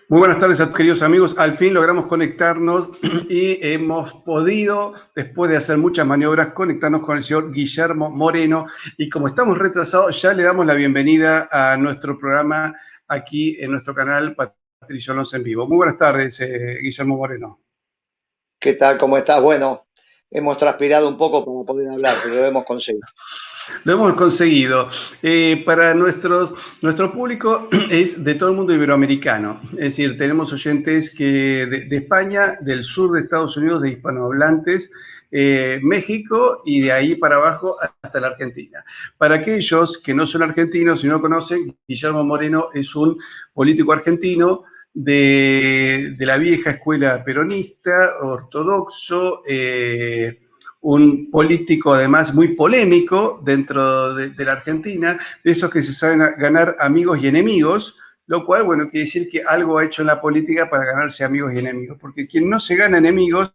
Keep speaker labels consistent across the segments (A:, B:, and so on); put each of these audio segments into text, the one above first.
A: Muy buenas tardes a todos, queridos amigos. Al fin logramos conectarnos y hemos podido, después de hacer muchas maniobras, conectarnos con el señor Guillermo Moreno. Y como estamos retrasados, ya le damos la bienvenida a nuestro programa aquí en nuestro canal Patricio Alonso en Vivo. Muy buenas tardes, Guillermo Moreno.
B: ¿Qué tal? ¿Cómo estás? Bueno, hemos transpirado un poco para poder hablar, pero lo hemos conseguido.
A: Lo hemos conseguido. Para nuestro público es de todo el mundo iberoamericano. Es decir, tenemos oyentes de España, del sur de Estados Unidos, de hispanohablantes, México y de ahí para abajo hasta la Argentina. Para aquellos que no son argentinos y no conocen, Guillermo Moreno es un político argentino de la vieja escuela peronista, ortodoxo, un político además muy polémico dentro de la Argentina, de esos que se saben ganar amigos y enemigos, lo cual, bueno, quiere decir que algo ha hecho en la política para ganarse amigos y enemigos, porque quien no se gana enemigos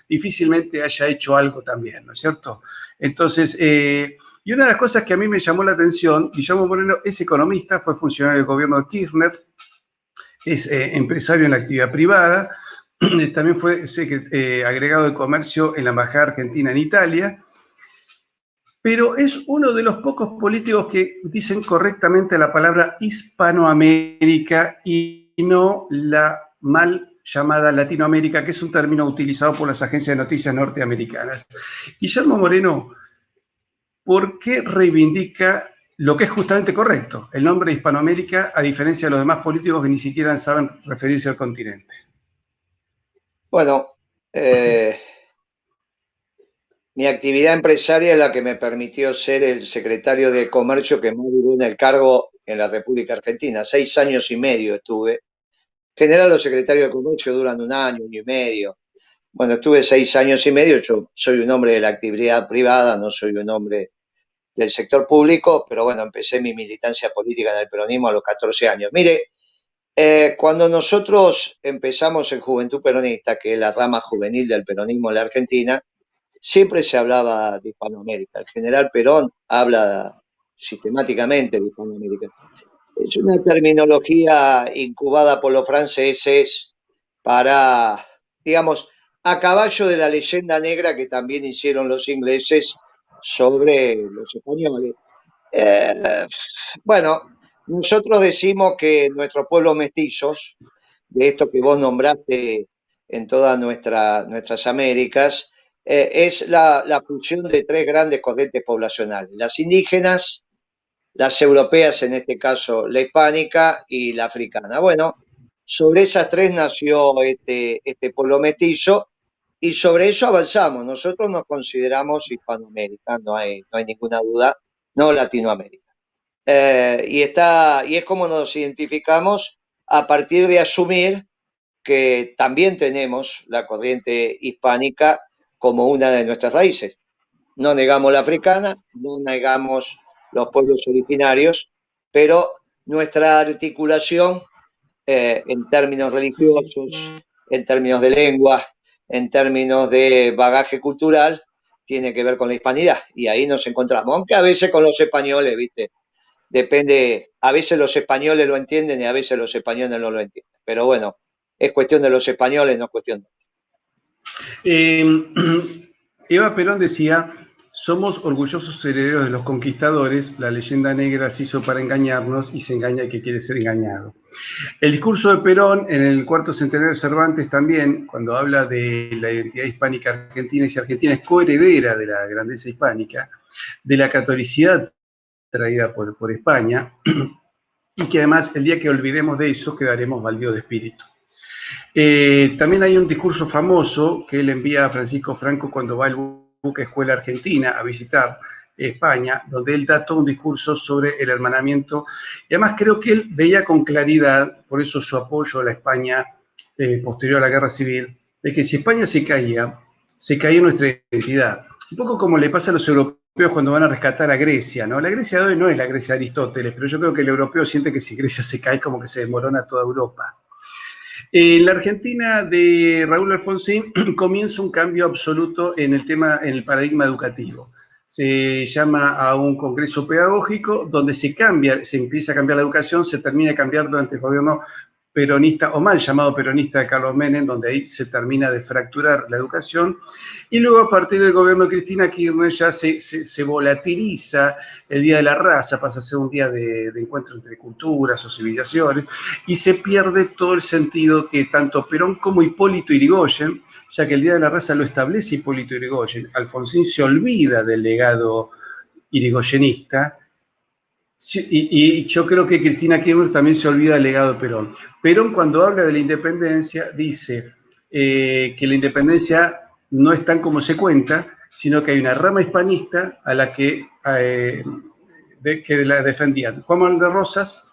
A: difícilmente haya hecho algo también, ¿no es cierto? Entonces, y una de las cosas que a mí me llamó la atención, Guillermo Moreno es economista, fue funcionario del gobierno de Kirchner, es empresario en la actividad privada, también fue agregado de comercio en la Embajada Argentina en Italia, pero es uno de los pocos políticos que dicen correctamente la palabra Hispanoamérica y no la mal llamada Latinoamérica, que es un término utilizado por las agencias de noticias norteamericanas. Guillermo Moreno, ¿por qué reivindica lo que es justamente correcto, el nombre Hispanoamérica, a diferencia de los demás políticos que ni siquiera saben referirse al continente?
B: Bueno, mi actividad empresaria es la que me permitió ser el secretario de Comercio que más duró en el cargo en la República Argentina. 6 años y medio estuve. En general, los secretarios de Comercio duran un año y medio. Bueno, estuve 6 años y medio. Yo soy un hombre de la actividad privada, no soy un hombre del sector público, pero bueno, empecé mi militancia política en el peronismo a los 14 años. Mire, cuando nosotros empezamos en Juventud Peronista, que es la rama juvenil del peronismo en la Argentina, siempre se hablaba de Hispanoamérica. El general Perón habla sistemáticamente de Hispanoamérica. Es una terminología incubada por los franceses para, digamos, a caballo de la leyenda negra que también hicieron los ingleses sobre los españoles. Eh, bueno, nosotros decimos que nuestros pueblos mestizos, de esto que vos nombraste en todas nuestras Américas, es la fusión de tres grandes corrientes poblacionales: las indígenas, las europeas, en este caso la hispánica, y la africana. Bueno, sobre esas tres nació este pueblo mestizo y sobre eso avanzamos. Nosotros nos consideramos Hispanoamérica, no hay ninguna duda, no Latinoamérica. Y es como nos identificamos a partir de asumir que también tenemos la corriente hispánica como una de nuestras raíces. No negamos la africana, no negamos los pueblos originarios, pero nuestra articulación en términos religiosos, en términos de lengua, en términos de bagaje cultural, tiene que ver con la hispanidad. Y ahí nos encontramos, aunque a veces con los españoles, ¿viste? Depende, a veces los españoles lo entienden y a veces los españoles no lo entienden. Pero bueno, es cuestión de los españoles, no es cuestión de...
A: Eva Perón decía, somos orgullosos herederos de los conquistadores, la leyenda negra se hizo para engañarnos y se engaña el que quiere ser engañado. El discurso de Perón en el cuarto centenario de Cervantes también, cuando habla de la identidad hispánica argentina, y si Argentina es coheredera de la grandeza hispánica, de la catolicidad traída por España, y que además el día que olvidemos de eso quedaremos baldíos de espíritu. También hay un discurso famoso que él envía a Francisco Franco cuando va al buque Escuela Argentina a visitar España, donde él da todo un discurso sobre el hermanamiento, y además creo que él veía con claridad, por eso su apoyo a la España posterior a la Guerra Civil, de que si España se caía nuestra identidad. Un poco como le pasa a los europeos cuando van a rescatar a Grecia, ¿no? La Grecia de hoy no es la Grecia de Aristóteles, pero yo creo que el europeo siente que si Grecia se cae, como que se desmorona toda Europa. En la Argentina de Raúl Alfonsín comienza un cambio absoluto en el paradigma educativo. se llama a un congreso pedagógico donde se cambia, se empieza a cambiar la educación, se termina de cambiar durante el gobierno peronista o mal llamado peronista de Carlos Menem, donde ahí se termina de fracturar la educación, y luego a partir del gobierno de Cristina Kirchner ya se volatiliza el Día de la Raza, pasa a ser un día de encuentro entre culturas o civilizaciones, y se pierde todo el sentido que tanto Perón como Hipólito Yrigoyen, ya que el Día de la Raza lo establece Hipólito Yrigoyen, Alfonsín se olvida del legado irigoyenista. Sí, y yo creo que Cristina Kirchner también se olvida del legado de Perón. Perón, cuando habla de la independencia, dice que la independencia no es tan como se cuenta, sino que hay una rama hispanista a la que la defendían Juan Manuel de Rosas,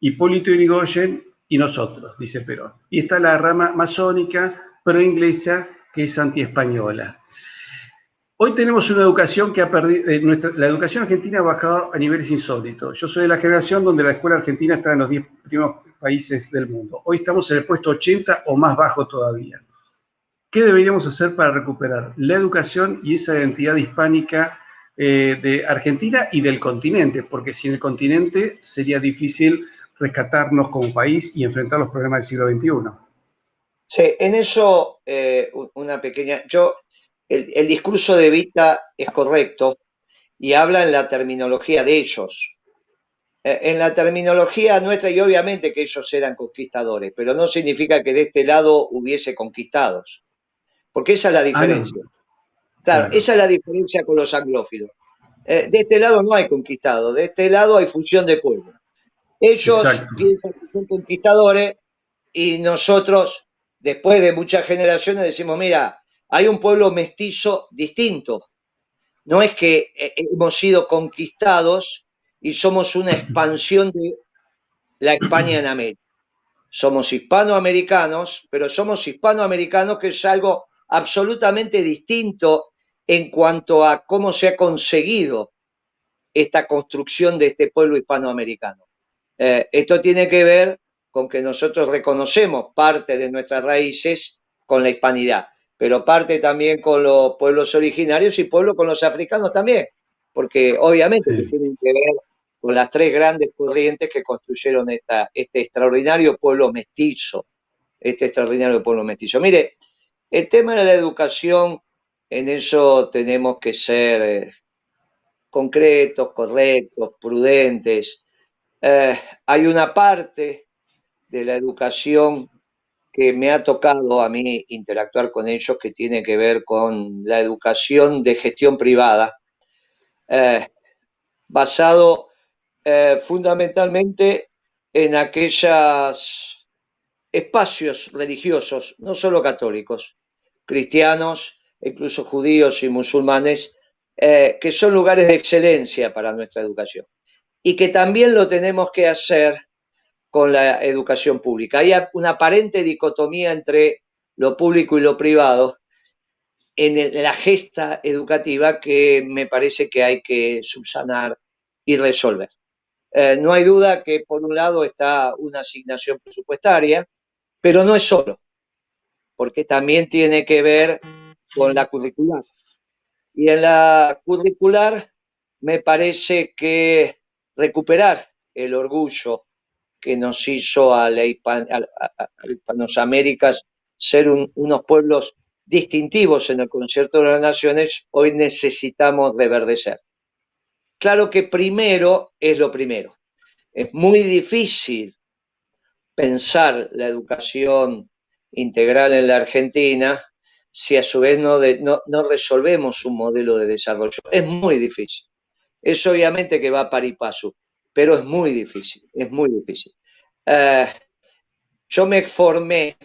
A: Hipólito Yrigoyen y nosotros, dice Perón. Y está la rama masónica pro-inglesa, que es anti-española. Hoy tenemos una educación que ha perdido, la educación argentina ha bajado a niveles insólitos. Yo soy de la generación donde la escuela argentina está en los 10 primeros países del mundo. Hoy estamos en el puesto 80 o más bajo todavía. ¿Qué deberíamos hacer para recuperar la educación y esa identidad hispánica de Argentina y del continente? Porque sin el continente sería difícil rescatarnos como país y enfrentar los problemas del siglo XXI.
B: Sí, en eso una pequeña... el discurso de Evita es correcto y habla en la terminología de ellos. En la terminología nuestra, y obviamente que ellos eran conquistadores, pero no significa que de este lado hubiese conquistados, porque esa es la
A: Ah, no.
B: diferencia. Claro,
A: Claro.
B: esa es la diferencia con los anglófilos. De este lado no hay conquistados, de este lado hay fusión de pueblos. Ellos
A: Exacto.
B: piensan que son conquistadores y nosotros, después de muchas generaciones, decimos, mira, hay un pueblo mestizo distinto. No es que hemos sido conquistados y somos una expansión de la España en América. Somos hispanoamericanos, pero somos hispanoamericanos, que es algo absolutamente distinto en cuanto a cómo se ha conseguido esta construcción de este pueblo hispanoamericano. Esto tiene que ver con que nosotros reconocemos parte de nuestras raíces con la hispanidad, pero parte también con los pueblos originarios y pueblos con los africanos también, porque obviamente que
A: Sí.
B: tienen que ver con las tres grandes corrientes que construyeron este extraordinario pueblo mestizo, este extraordinario pueblo mestizo. Mire, el tema de la educación, en eso tenemos que ser concretos, correctos, prudentes. Hay una parte de la educación que me ha tocado a mí interactuar con ellos, que tiene que ver con la educación de gestión privada, eh, basado fundamentalmente en aquellos espacios religiosos, no solo católicos, cristianos, incluso judíos y musulmanes, que son lugares de excelencia para nuestra educación y que también lo tenemos que hacer con la educación pública. Hay una aparente dicotomía entre lo público y lo privado en la gesta educativa que me parece que hay que subsanar y resolver. No hay duda que por un lado está una asignación presupuestaria, pero no es solo, porque también tiene que ver con la curricular. Y en la curricular me parece que recuperar el orgullo que nos hizo a Hispanoaméricas ser unos pueblos distintivos en el concierto de las naciones, hoy necesitamos reverdecer. Claro que primero es lo primero. Es muy difícil pensar la educación integral en la Argentina si a su vez no resolvemos un modelo de desarrollo. Es muy difícil. Es obviamente que va par y paso, pero es muy difícil, es muy difícil. Eh, yo me formé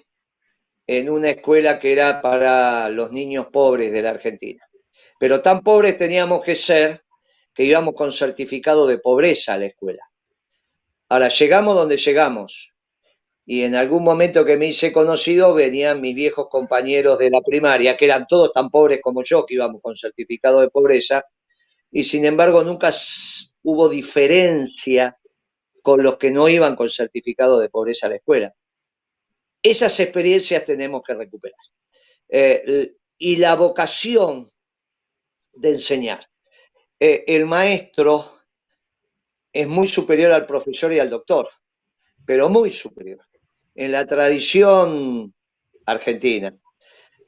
B: en una escuela que era para los niños pobres de la Argentina, pero tan pobres teníamos que ser que íbamos con certificado de pobreza a la escuela. Ahora, llegamos donde llegamos, y en algún momento que me hice conocido venían mis viejos compañeros de la primaria, que eran todos tan pobres como yo, que íbamos con certificado de pobreza, y sin embargo nunca hubo diferencia con los que no iban con certificado de pobreza a la escuela. Esas experiencias tenemos que recuperar. Y la vocación de enseñar. el maestro es muy superior al profesor y al doctor, pero muy superior. En la tradición argentina,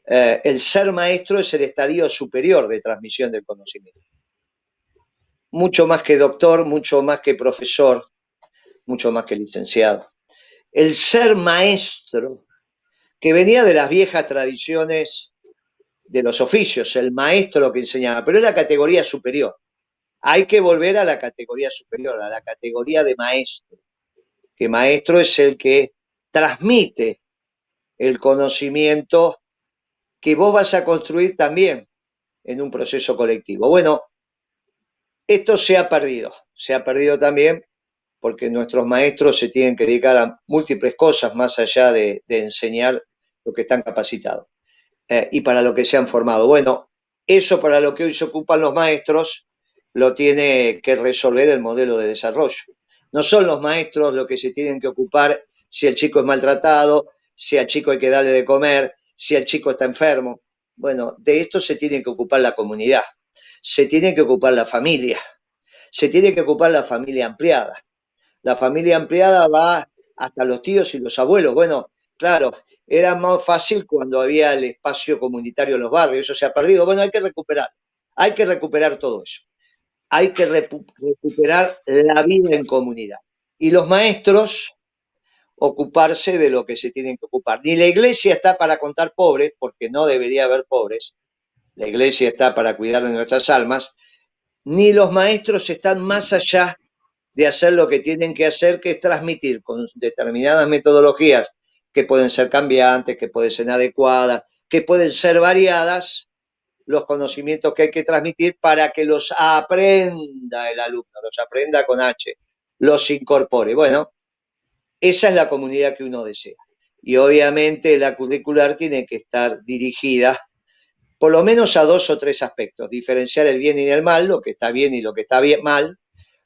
B: el ser maestro es el estadio superior de transmisión del conocimiento. Mucho más que doctor, mucho más que profesor, mucho más que licenciado. El ser maestro, que venía de las viejas tradiciones de los oficios, el maestro que enseñaba, pero es la categoría superior. Hay que volver a la categoría superior, a la categoría de maestro, que maestro es el que transmite el conocimiento que vos vas a construir también en un proceso colectivo. Bueno, esto se ha perdido también porque nuestros maestros se tienen que dedicar a múltiples cosas más allá de enseñar lo que están capacitados y para lo que se han formado. Bueno, eso para lo que hoy se ocupan los maestros lo tiene que resolver el modelo de desarrollo. No son los maestros los que se tienen que ocupar si el chico es maltratado, si al chico hay que darle de comer, si el chico está enfermo. Bueno, de esto se tiene que ocupar la comunidad, se tiene que ocupar la familia, se tiene que ocupar la familia ampliada. La familia ampliada va hasta los tíos y los abuelos. Bueno, claro, era más fácil cuando había el espacio comunitario en los barrios, eso se ha perdido. Bueno, hay que recuperar todo eso. Hay que recuperar la vida en comunidad. Y los maestros ocuparse de lo que se tienen que ocupar. Ni la iglesia está para contar pobres, porque no debería haber pobres. La iglesia está para cuidar de nuestras almas. Ni los maestros están más allá de hacer lo que tienen que hacer, que es transmitir con determinadas metodologías que pueden ser cambiantes, que pueden ser adecuadas, que pueden ser variadas, los conocimientos que hay que transmitir para que los aprenda el alumno, los aprenda con H, los incorpore. Bueno, esa es la comunidad que uno desea. Y obviamente la curricular tiene que estar dirigida por lo menos a dos o tres aspectos: diferenciar el bien y el mal, lo que está bien y lo que está bien, mal,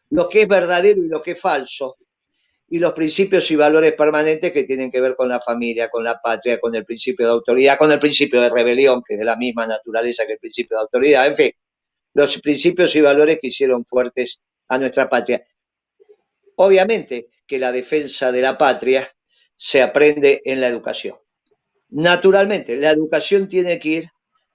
B: lo que es verdadero y lo que es falso, y los principios y valores permanentes que tienen que ver con la familia, con la patria, con el principio de autoridad, con el principio de rebelión, que es de la misma naturaleza que el principio de autoridad, en fin, los principios y valores que hicieron fuertes a nuestra patria. Obviamente que la defensa de la patria se aprende en la educación. Naturalmente, la educación tiene que ir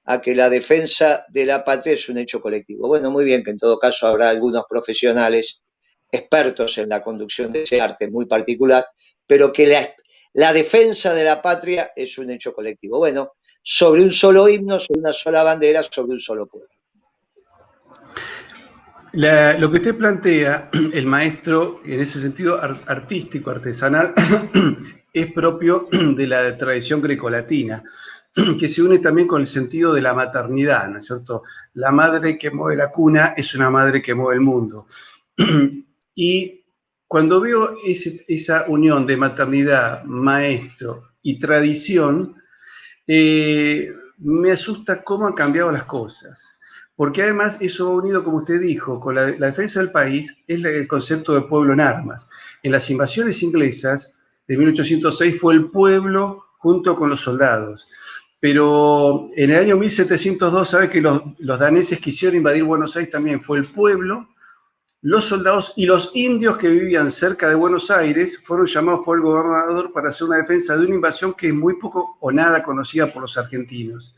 B: a que la defensa de la patria es un hecho colectivo. Bueno, muy bien, que en todo caso habrá algunos profesionales expertos en la conducción de ese arte muy particular, pero que la defensa de la patria es un hecho colectivo. Bueno, sobre un solo himno, sobre una sola bandera, sobre un solo pueblo.
A: Lo que usted plantea, el maestro, en ese sentido artístico, artesanal, es propio de la tradición grecolatina, que se une también con el sentido de la maternidad, ¿no es cierto? La madre que mueve la cuna es una madre que mueve el mundo. Y cuando veo esa unión de maternidad, maestro y tradición, me asusta cómo han cambiado las cosas. Porque además eso va unido, como usted dijo, con la defensa del país, es el concepto de pueblo en armas. En las invasiones inglesas de 1806 fue el pueblo junto con los soldados. Pero en el año 1702, sabe que los daneses quisieron invadir Buenos Aires también, fue el pueblo, los soldados y los indios que vivían cerca de Buenos Aires fueron llamados por el gobernador para hacer una defensa de una invasión que es muy poco o nada conocida por los argentinos.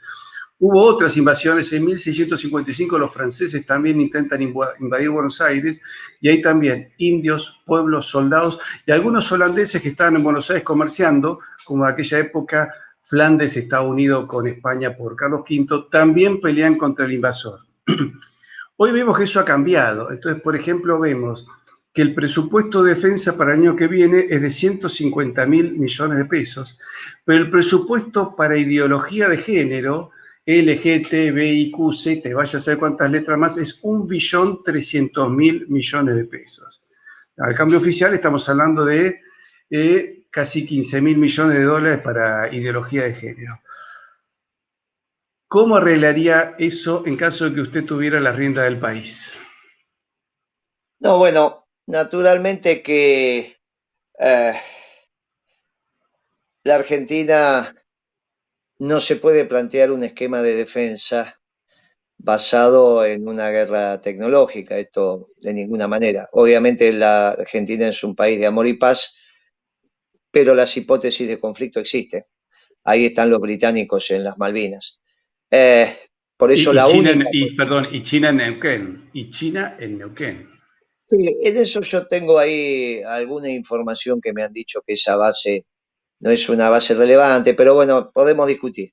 A: Hubo otras invasiones, en 1655 los franceses también intentan invadir Buenos Aires, y hay también indios, pueblos, soldados y algunos holandeses que estaban en Buenos Aires comerciando, como en aquella época Flandes estaba unido con España por Carlos V, también pelean contra el invasor. Hoy vemos que eso ha cambiado. Entonces, por ejemplo, vemos que el presupuesto de defensa para el año que viene es de 150.000 millones de pesos, pero el presupuesto para ideología de género, LGTBIQZ, vaya a saber cuántas letras más, es 1.300.000 millones de pesos. Al cambio oficial estamos hablando de casi 15.000 millones de dólares para ideología de género. ¿Cómo arreglaría eso en caso de que usted tuviera la rienda del país?
B: No, bueno, naturalmente que la Argentina no se puede plantear un esquema de defensa basado en una guerra tecnológica, esto de ninguna manera. Obviamente la Argentina es un país de amor y paz, pero las hipótesis de conflicto existen. Ahí están los británicos en las Malvinas. Eh, por eso la única...
A: Perdón, y China en Neuquén. Y China en Neuquén.
B: Sí, en eso yo tengo ahí alguna información que me han dicho que esa base no es una base relevante, pero bueno, podemos discutir.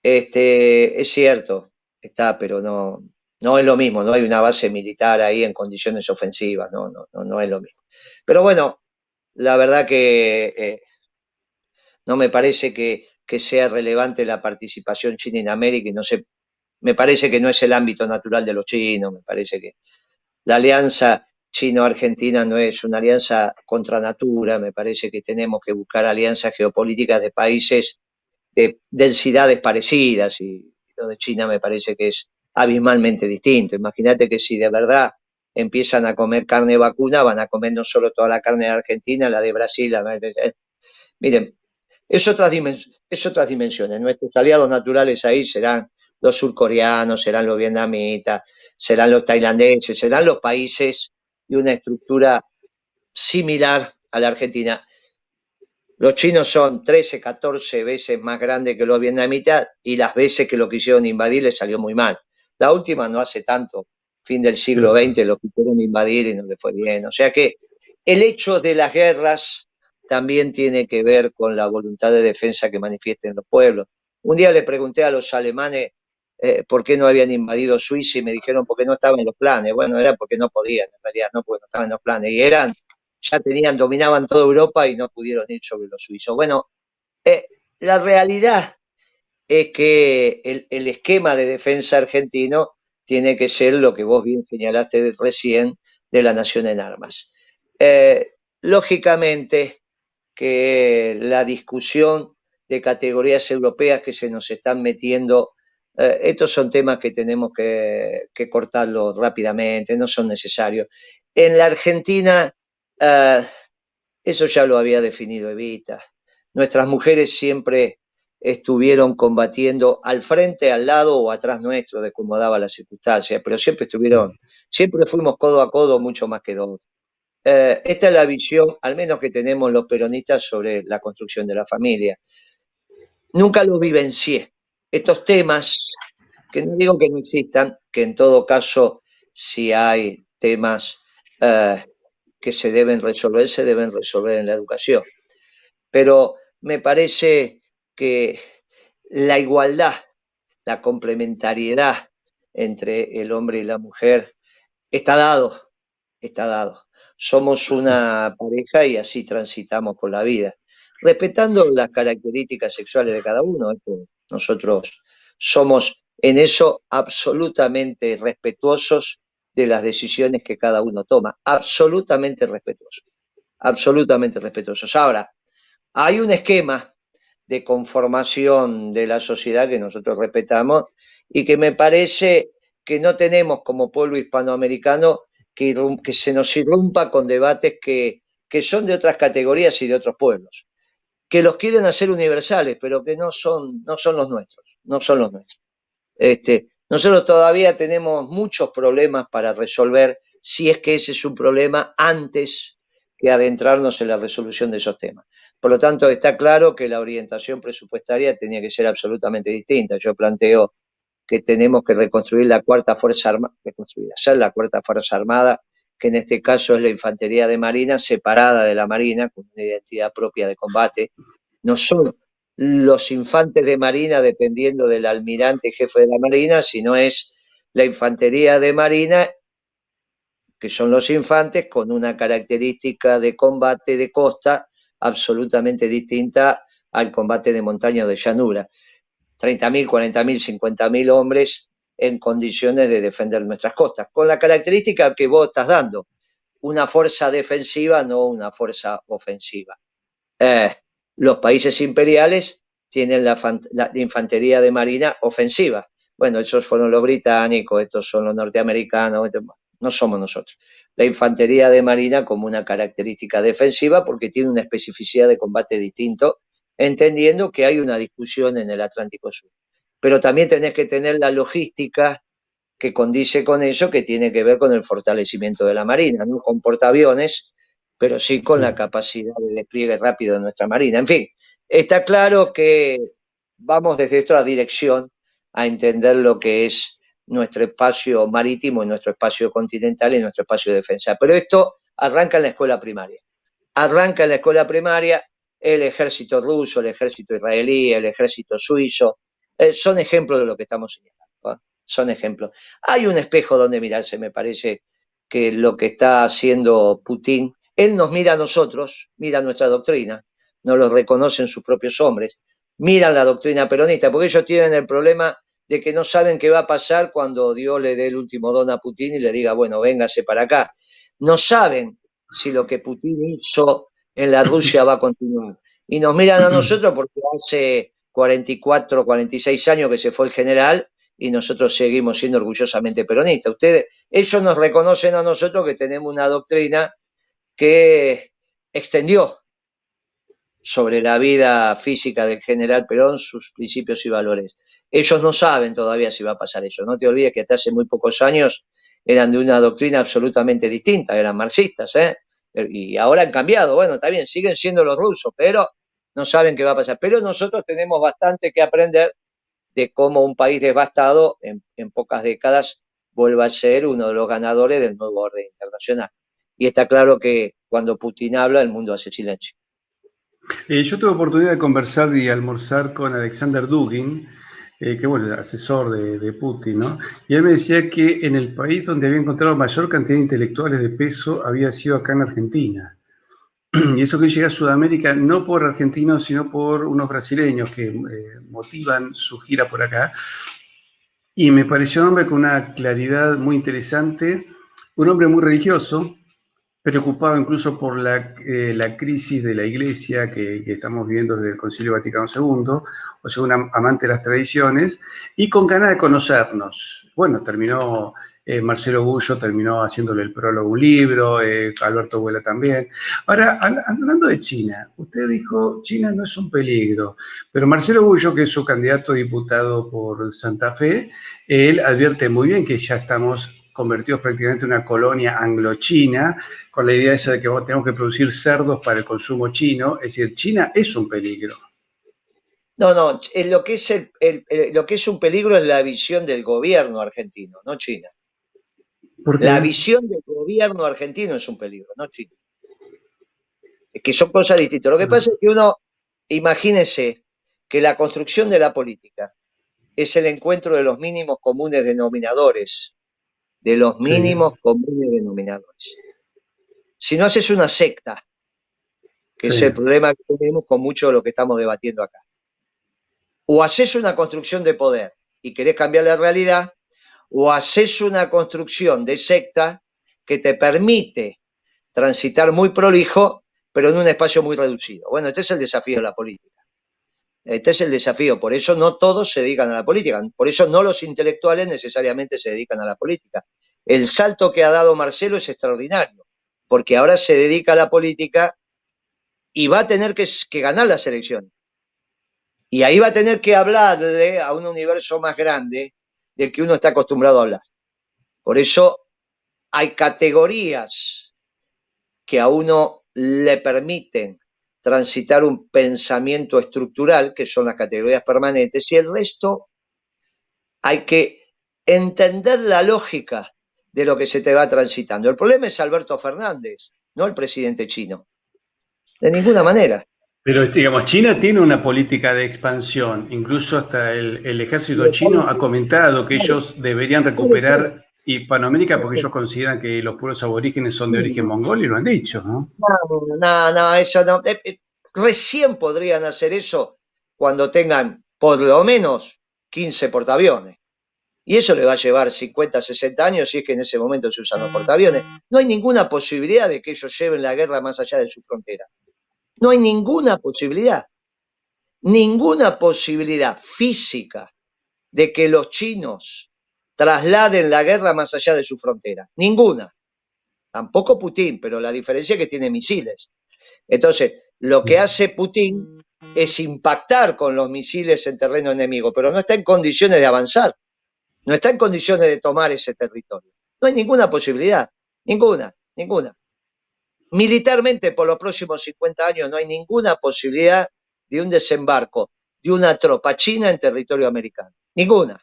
B: Es cierto, está, pero no es lo mismo, no hay una base militar ahí en condiciones ofensivas, no es lo mismo. Pero bueno, la verdad que no me parece que sea relevante la participación china en América y no sé, me parece que no es el ámbito natural de los chinos, me parece que la alianza chino-argentina no es una alianza contra natura, me parece que tenemos que buscar alianzas geopolíticas de países de densidades parecidas y lo de China me parece que es abismalmente distinto. Imagínate que si de verdad empiezan a comer carne vacuna, van a comer no solo toda la carne de Argentina, la de Brasil, miren, es otras dimensiones. Nuestros aliados naturales ahí serán los surcoreanos, serán los vietnamitas, serán los tailandeses, serán los países de una estructura similar a la Argentina. Los chinos son 13, 14 veces más grandes que los vietnamitas y las veces que lo quisieron invadir les salió muy mal. La última no hace tanto, fin del siglo
A: Cierto.
B: XX, lo quisieron invadir y no le fue bien. O sea que el hecho de las guerras también tiene que ver con la voluntad de defensa que manifiesten los pueblos. Un día le pregunté a los alemanes por qué no habían invadido Suiza y me dijeron porque no estaban en los planes. Bueno, era porque no podían, en realidad, no porque no estaban en los planes. Y eran ya dominaban toda Europa y no pudieron ir sobre los suizos. Bueno, eh, la realidad es que el esquema de defensa argentino tiene que ser lo que vos bien señalaste recién de la nación en armas. Lógicamente que la discusión de categorías europeas que se nos están metiendo, estos son temas que tenemos que cortarlos rápidamente, no son necesarios. En la Argentina, uh, eso ya lo había definido Evita. Nuestras mujeres siempre estuvieron combatiendo al frente, al lado o atrás nuestro, de cómo daba la circunstancia, pero siempre estuvieron, siempre fuimos codo a codo mucho más que dos. Esta es la visión, al menos que tenemos los peronistas sobre la construcción de la familia. Nunca lo vivencié. Estos temas, que no digo que no existan, que en todo caso, si hay temas que se deben resolver en la educación. Pero me parece que la igualdad, la complementariedad entre el hombre y la mujer está dado, está dado. Somos una pareja y así transitamos por la vida, respetando las características sexuales de cada uno. Nosotros somos en eso absolutamente respetuosos de las decisiones que cada uno toma, absolutamente respetuosos, absolutamente respetuosos. Ahora, hay un esquema de conformación de la sociedad que nosotros respetamos y que me parece que no tenemos como pueblo hispanoamericano que se nos irrumpa con debates que son de otras categorías y de otros pueblos, que los quieren hacer universales, pero que no son los nuestros, no son los nuestros. Nosotros todavía tenemos muchos problemas para resolver si es que ese es un problema antes que adentrarnos en la resolución de esos temas. Por lo tanto, está claro que la orientación presupuestaria tenía que ser absolutamente distinta. Yo planteo que tenemos que reconstruir la cuarta fuerza armada, hacer la cuarta fuerza armada, que en este caso es la infantería de marina, separada de la marina, con una identidad propia de combate. No son los infantes de marina dependiendo del almirante jefe de la marina, sino es la infantería de marina, que son los infantes, con una característica de combate de costa absolutamente distinta al combate de montaña o de llanura. 30.000, 40.000, 50.000 hombres en condiciones de defender nuestras costas, con la característica que vos estás dando, una fuerza defensiva, no una fuerza ofensiva. Los países imperiales tienen la infantería de marina ofensiva. Bueno, esos fueron los británicos, estos son los norteamericanos, no somos nosotros. La infantería de marina como una característica defensiva porque tiene una especificidad de combate distinto, entendiendo que hay una discusión en el Atlántico Sur. Pero también tenés que tener la logística que condice con eso, que tiene que ver con el fortalecimiento de la Marina, no con portaaviones, pero sí con la
A: Sí.
B: capacidad de despliegue rápido de nuestra Marina. En fin, está claro que vamos desde otra dirección a entender lo que es nuestro espacio marítimo y nuestro espacio continental y nuestro espacio de defensa. Pero esto arranca en la escuela primaria. Arranca en la escuela primaria el ejército ruso, el ejército israelí, el ejército suizo. Son ejemplos de lo que estamos señalando. ¿No? Son ejemplos. Hay un espejo donde mirarse, me parece que lo que está haciendo Putin, él nos mira a nosotros, mira nuestra doctrina, nos lo reconocen sus propios hombres, miran la doctrina peronista, porque ellos tienen el problema de que no saben qué va a pasar cuando Dios le dé el último don a Putin y le diga, bueno, véngase para acá. No saben si lo que Putin hizo en la Rusia va a continuar. Y nos miran a nosotros porque hace 44, 46 años que se fue el general y nosotros seguimos siendo orgullosamente peronistas. Ellos nos reconocen a nosotros que tenemos una doctrina que extendió sobre la vida física del general Perón, sus principios y valores. Ellos no saben todavía si va a pasar eso. No te olvides que hasta hace muy pocos años eran de una doctrina absolutamente distinta, eran marxistas, ¿eh? Y ahora han cambiado. Bueno, está bien, siguen siendo los rusos, pero no saben qué va a pasar. Pero nosotros tenemos bastante que aprender de cómo un país devastado en pocas décadas vuelva a ser uno de los ganadores del nuevo orden internacional. Y está claro que cuando Putin habla, el mundo hace silencio.
A: Yo tuve oportunidad de conversar y almorzar con Alexander Dugin, que bueno, asesor de Putin, ¿no? Y él me decía que en el país donde había encontrado mayor cantidad de intelectuales de peso había sido acá en Argentina. Y eso que llega a Sudamérica no por argentinos, sino por unos brasileños que motivan su gira por acá. Y me pareció un hombre con una claridad muy interesante, un hombre muy religioso, preocupado incluso por la crisis de la Iglesia que estamos viendo desde el Concilio Vaticano II, o sea, un amante de las tradiciones, y con ganas de conocernos. Bueno, terminó, Marcelo Gullo terminó haciéndole el prólogo a un libro, Alberto Vuela también. Ahora, hablando de China, usted dijo, China no es un peligro, pero Marcelo Gullo, que es su candidato a diputado por Santa Fe, él advierte muy bien que ya estamos convertidos prácticamente en una colonia anglo-china, con la idea esa de que tenemos que producir cerdos para el consumo chino. Es decir, China es un peligro.
B: No, no, lo que es un peligro es la visión del gobierno argentino, no China.
A: Porque,
B: La visión del gobierno argentino es un peligro, no China. Es que son cosas distintas. Lo que pasa es que uno, imagínese que la construcción de la política es el encuentro de los mínimos comunes denominadores, de los
A: sí,
B: mínimos comunes denominadores. Si no haces una secta, que es el
A: sí.
B: problema que tenemos con mucho de lo que estamos debatiendo acá, o haces una construcción de poder y querés cambiar la realidad, o haces una construcción de secta que te permite transitar muy prolijo, pero en un espacio muy reducido. Bueno, este es el desafío de la política. Este es el desafío. Por eso no todos se dedican a la política. Por eso no los intelectuales necesariamente se dedican a la política. El salto que ha dado Marcelo es extraordinario, porque ahora se dedica a la política y va a tener que ganar las elecciones. Y ahí va a tener que hablarle a un universo más grande del que uno está acostumbrado a hablar. Por eso hay categorías que a uno le permiten transitar un pensamiento estructural, que son las categorías permanentes, y el resto hay que entender la lógica de lo que se te va transitando. El problema es Alberto Fernández, no el presidente chino. De ninguna manera.
A: Pero digamos, China tiene una política de expansión, incluso hasta el ejército chino ha comentado que ellos deberían recuperar Hispanoamérica porque ellos consideran que los pueblos aborígenes son de origen mongol y lo han dicho, ¿no?
B: No, no, eso no. Recién podrían hacer eso cuando tengan por lo menos 15 portaaviones. Y eso le va a llevar 50, 60 años si es que en ese momento se usan los portaaviones. No hay ninguna posibilidad de que ellos lleven la guerra más allá de su frontera. No hay ninguna posibilidad física de que los chinos trasladen la guerra más allá de su frontera. Ninguna. Tampoco Putin, pero la diferencia es que tiene misiles. Entonces, lo que hace Putin es impactar con los misiles en terreno enemigo, pero no está en condiciones de avanzar. No está en condiciones de tomar ese territorio. No hay ninguna posibilidad. Ninguna, ninguna. Militarmente, por los próximos 50 años, no hay ninguna posibilidad de un desembarco de una tropa china en territorio americano. Ninguna.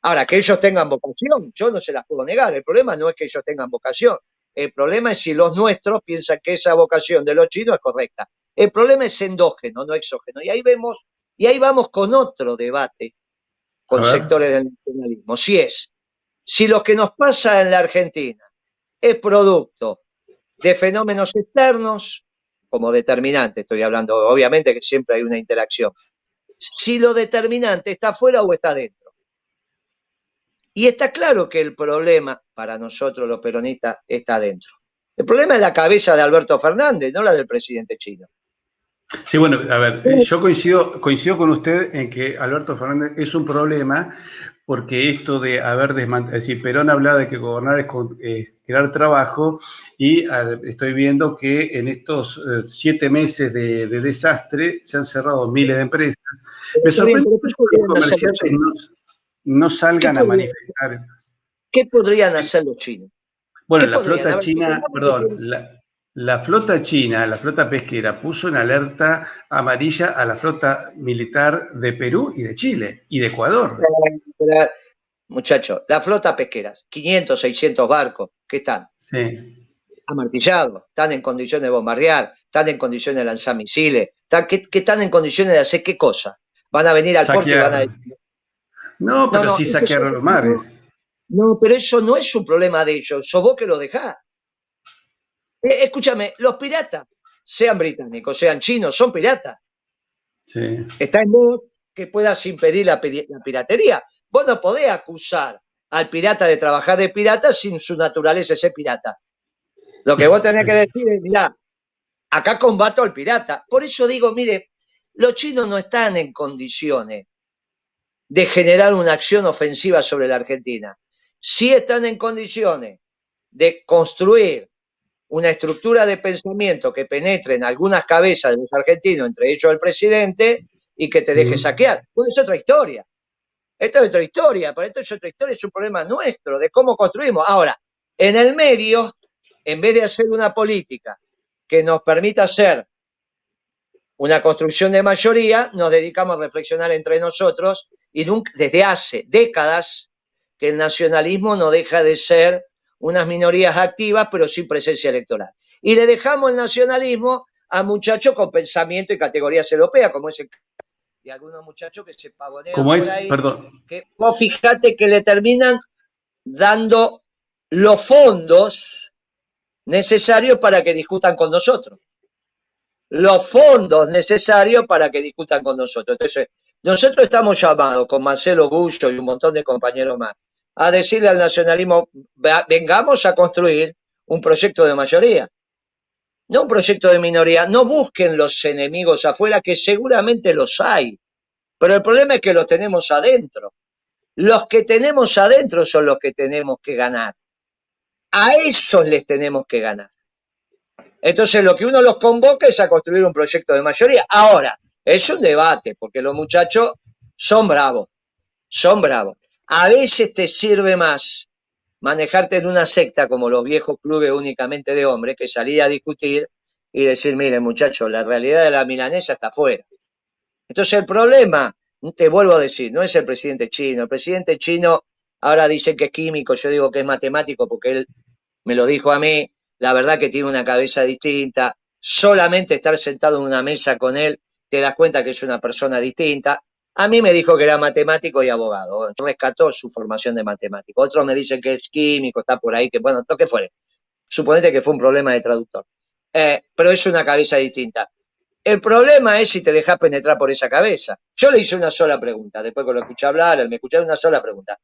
B: Ahora, que ellos tengan vocación, yo no se las puedo negar. El problema no es que ellos tengan vocación. El problema es si los nuestros piensan que esa vocación de los chinos es correcta. El problema es endógeno, no exógeno. Y ahí vemos, y ahí vamos con otro debate
A: A
B: con
A: ver.
B: sectores del nacionalismo. Si lo que nos pasa en la Argentina es producto de fenómenos externos, como determinante, estoy hablando, obviamente que siempre hay una interacción. Si lo determinante está afuera o está dentro. Y está claro que el problema, para nosotros los peronistas, está dentro. El problema es la cabeza de Alberto Fernández, no la del presidente chino.
A: Sí, bueno, a ver, yo coincido con usted en que Alberto Fernández es un problema porque esto de haber desmantelado, es decir, Perón hablaba de que gobernar es crear trabajo y estoy viendo que en estos 7 meses de desastre se han cerrado miles de empresas. Me
B: Está bien,
A: sorprende
B: pero
A: que
B: ¿qué
A: los
B: podrían hacer los
A: comerciantes
B: chinos?
A: no
B: ¿Qué
A: salgan a
B: podrían,
A: manifestar.
B: qué podrían hacer los chinos?
A: Bueno,
B: ¿Qué
A: la
B: podrían? A
A: flota
B: ver,
A: china,
B: supongamos que
A: perdón, la flota china, la flota pesquera, puso en alerta amarilla a la flota militar de Perú y de Chile y de Ecuador.
B: muchachos, la flota pesquera, 500, 600 barcos, ¿qué están?
A: Sí,
B: Amartillados, están en condiciones de bombardear, están en condiciones de lanzar misiles, ¿qué están en condiciones de hacer qué cosa? Van a venir al puerto y van a
A: saquear.
B: decir,
A: No,
B: no,
A: pero
B: no,
A: sí saquear los mares.
B: no, pero eso no es un problema de ellos, sos vos que lo dejás. Escúchame, los piratas, sean británicos, sean chinos, son piratas.
A: Sí.
B: Está en vos que puedas impedir la piratería. Vos no podés acusar al pirata de trabajar de pirata sin su naturaleza ser pirata. Lo que vos tenés que
A: Sí.
B: decir es, mirá, acá combato al pirata. Por eso digo, mire, los chinos no están en condiciones de generar una acción ofensiva sobre la Argentina. Sí están en condiciones de construir una estructura de pensamiento que penetre en algunas cabezas de los argentinos, entre ellos el presidente, y que te deje saquear. Pues es otra historia. Esto es otra historia, pero esto es otra historia, es un problema nuestro, de cómo construimos. Ahora, en el medio, en vez de hacer una política que nos permita hacer una construcción de mayoría, nos dedicamos a reflexionar entre nosotros y desde hace décadas que el nacionalismo no deja de ser unas minorías activas pero sin presencia electoral. Y le dejamos el nacionalismo a muchachos con pensamiento y categorías europeas, como es el de algunos muchachos que se pavonean
A: ¿Cómo
B: por
A: es?
B: ahí,
A: Perdón.
B: que vos fijate que le terminan dando los fondos necesarios para que discutan con nosotros. Los fondos necesarios para que discutan con nosotros. Entonces, nosotros estamos llamados con Marcelo Gullo y un montón de compañeros más a decirle al nacionalismo, vengamos a construir un proyecto de mayoría, no un proyecto de minoría. No busquen los enemigos afuera, que seguramente los hay, pero el problema es que los tenemos adentro. Los que tenemos adentro son los que tenemos que ganar. A esos les tenemos que ganar. Entonces lo que uno los convoca es a construir un proyecto de mayoría. Ahora, es un debate, porque los muchachos son bravos, son bravos. A veces te sirve más manejarte en una secta como los viejos clubes únicamente de hombres, que salir a discutir y decir, miren muchachos, la realidad de la milanesa está afuera. Entonces el problema, te vuelvo a decir, no es el presidente chino. El presidente chino ahora dice que es químico, yo digo que es matemático porque él me lo dijo a mí. La verdad que tiene una cabeza distinta. Solamente estar sentado en una mesa con él te das cuenta que es una persona distinta. A mí me dijo que era matemático y abogado, rescató su formación de matemático. Otros me dicen que es químico, está por ahí, que bueno, lo que fuere. Suponete que fue un problema de traductor. Pero es una cabeza distinta. El problema es si te dejas penetrar por esa cabeza. Yo le hice una sola pregunta, después que lo escuché hablar, él me escuchó una sola pregunta.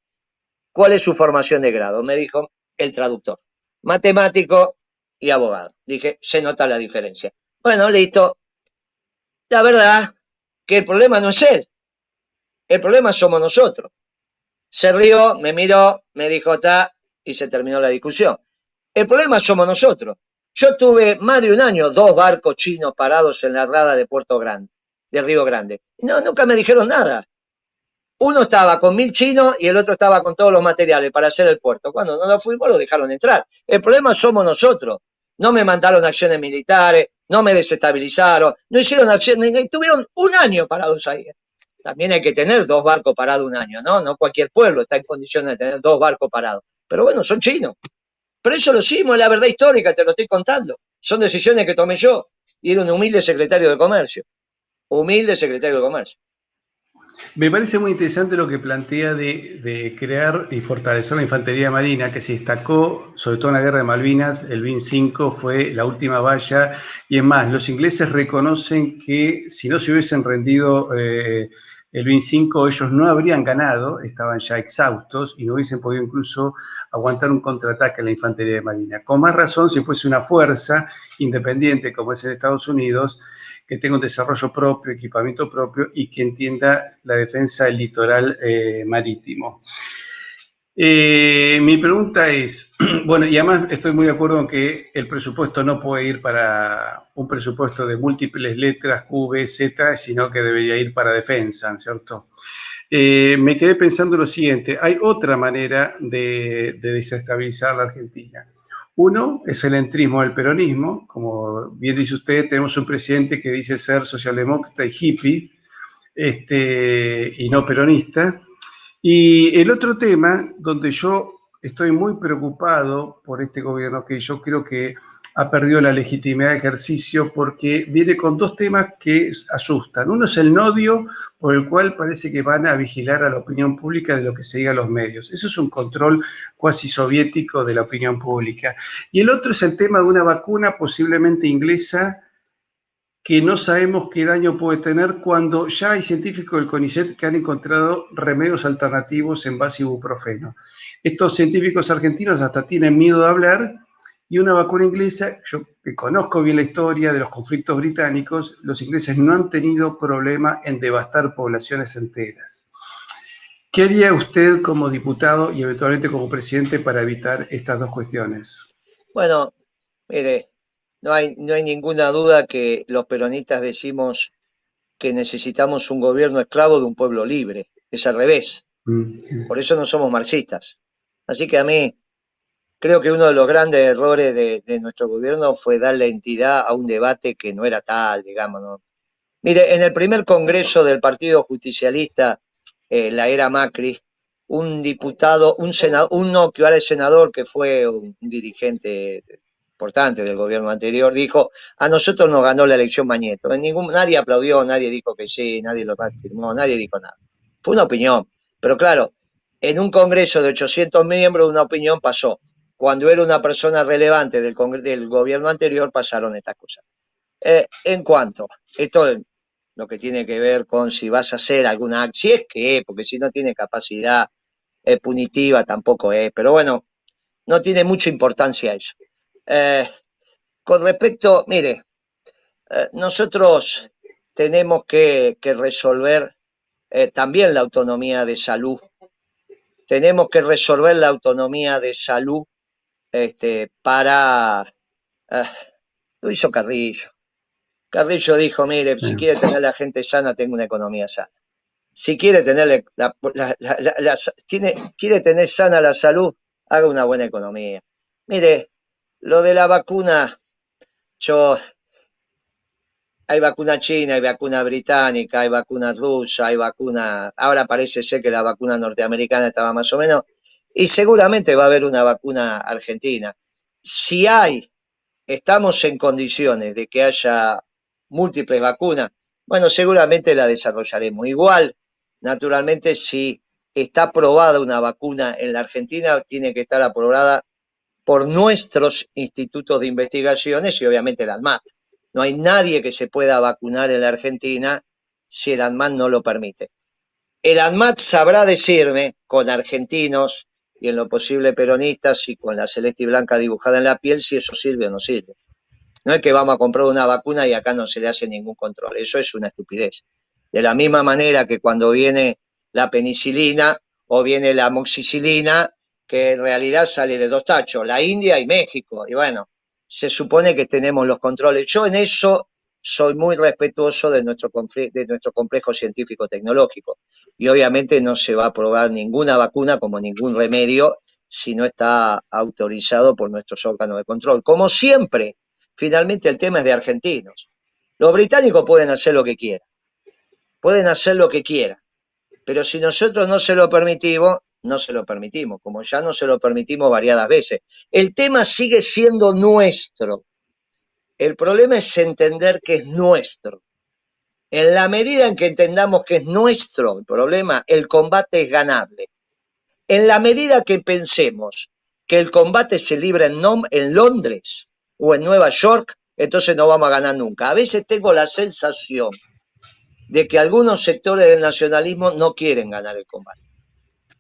B: ¿Cuál es su formación de grado? Me dijo el traductor. Matemático y abogado. Dije, se nota la diferencia. Bueno, listo. La verdad que el problema no es él. El problema somos nosotros. Se rió, me miró, me dijo, ta, y se terminó la discusión. El problema somos nosotros. Yo tuve más de un año 2 barcos chinos parados en la rada de Puerto Grande, de Río Grande. No, nunca me dijeron nada. Uno estaba con 1000 chinos y el otro estaba con todos los materiales para hacer el puerto. Cuando no lo fuimos, lo dejaron entrar. El problema somos nosotros. No me mandaron acciones militares, no me desestabilizaron, no hicieron acciones, estuvieron un año parados ahí. También hay que tener 2 barcos parados un año, ¿no? No cualquier pueblo está en condiciones de tener 2 barcos parados. Pero bueno, son chinos. Pero eso lo hicimos, es la verdad histórica, te lo estoy contando. Son decisiones que tomé yo. Y era un humilde secretario de Comercio. Humilde secretario de Comercio.
A: Me parece muy interesante lo que plantea de crear y fortalecer la infantería marina, que se destacó, sobre todo en la guerra de Malvinas. El BIN 5 fue la última valla, y es más, los ingleses reconocen que si no se hubiesen rendido el BIN 5, ellos no habrían ganado, estaban ya exhaustos y no hubiesen podido incluso aguantar un contraataque a la infantería marina. Con más razón, si fuese una fuerza independiente como es en Estados Unidos, que tenga un desarrollo propio, equipamiento propio y que entienda la defensa del litoral marítimo. Mi pregunta es, bueno, y además estoy muy de acuerdo en que el presupuesto no puede ir para un presupuesto de múltiples letras, Q, B, Z, sino que debería ir para defensa, ¿cierto? Me quedé pensando lo siguiente, hay otra manera de desestabilizar la Argentina. Uno es el entrismo del peronismo, como bien dice usted, tenemos un presidente que dice ser socialdemócrata y hippie, y no peronista. Y el otro tema, donde yo estoy muy preocupado por este gobierno, que yo creo que ha perdido la legitimidad de ejercicio porque viene con 2 temas que asustan. Uno es el nodio, por el cual parece que van a vigilar a la opinión pública de lo que se diga a los medios. Eso es un control cuasi soviético de la opinión pública. Y el otro es el tema de una vacuna posiblemente inglesa que no sabemos qué daño puede tener, cuando ya hay científicos del CONICET que han encontrado remedios alternativos en base a ibuprofeno. Estos científicos argentinos hasta tienen miedo de hablar, y una vacuna inglesa, yo que conozco bien la historia de los conflictos británicos, los ingleses no han tenido problema en devastar poblaciones enteras. ¿Qué haría usted como diputado y eventualmente como presidente para evitar estas 2 cuestiones?
B: Bueno, mire, no hay ninguna duda que los peronistas decimos que necesitamos un gobierno esclavo de un pueblo libre. Es al revés.
A: Sí.
B: Por eso no somos marxistas. Así que a mí creo que uno de los grandes errores de nuestro gobierno fue darle entidad a un debate que no era tal, digamos, ¿no? Mire, en el primer congreso del Partido Justicialista, la era Macri, un diputado, un senador, uno que ahora es senador, que fue un dirigente importante del gobierno anterior, dijo: a nosotros nos ganó la elección Mañeto. Nadie aplaudió, nadie dijo que sí, nadie lo firmó, nadie dijo nada. Fue una opinión. Pero claro, en un congreso de 800 miembros, una opinión pasó. Cuando era una persona relevante del gobierno anterior, pasaron estas cosas. En cuanto, esto es lo que tiene que ver con si vas a hacer alguna acción, si es que, porque si no tiene capacidad punitiva tampoco es, pero bueno, no tiene mucha importancia eso. Eh, con respecto, mire, nosotros tenemos que resolver también la autonomía de salud. Tenemos que resolver la autonomía de salud para... lo hizo Carrillo. Carrillo dijo: mire, si quiere tener la gente sana, tengo una economía sana. Si quiere tener, quiere tener sana la salud, haga una buena economía. Mire, lo de la vacuna, hay vacuna china, hay vacuna británica, hay vacuna rusa, hay vacuna, ahora parece ser que la vacuna norteamericana estaba más o menos, y seguramente va a haber una vacuna argentina. Si estamos en condiciones de que haya múltiples vacunas, bueno, seguramente la desarrollaremos. Igual, naturalmente, si está aprobada una vacuna en la Argentina, tiene que estar aprobada por nuestros institutos de investigaciones y obviamente el ANMAT. No hay nadie que se pueda vacunar en la Argentina si el ANMAT no lo permite. El ANMAT sabrá decirme, con argentinos y en lo posible peronistas y con la celeste y blanca dibujada en la piel, si eso sirve o no sirve. No es que vamos a comprar una vacuna y acá no se le hace ningún control. Eso es una estupidez. De la misma manera que cuando viene la penicilina o viene la amoxicilina, que en realidad sale de 2 tachos, la India y México. Y bueno, se supone que tenemos los controles. Yo en eso soy muy respetuoso de nuestro complejo científico-tecnológico. Y obviamente no se va a probar ninguna vacuna como ningún remedio si no está autorizado por nuestros órganos de control. Como siempre, finalmente el tema es de argentinos. Los británicos pueden hacer lo que quieran, pero si nosotros no se lo permitimos, no se lo permitimos, como ya no se lo permitimos variadas veces. El tema sigue siendo nuestro. El problema es entender que es nuestro. En la medida en que entendamos que es nuestro el problema, el combate es ganable. En la medida que pensemos que el combate se libra en Londres o en Nueva York, entonces no vamos a ganar nunca. A veces tengo la sensación de que algunos sectores del nacionalismo no quieren ganar el combate,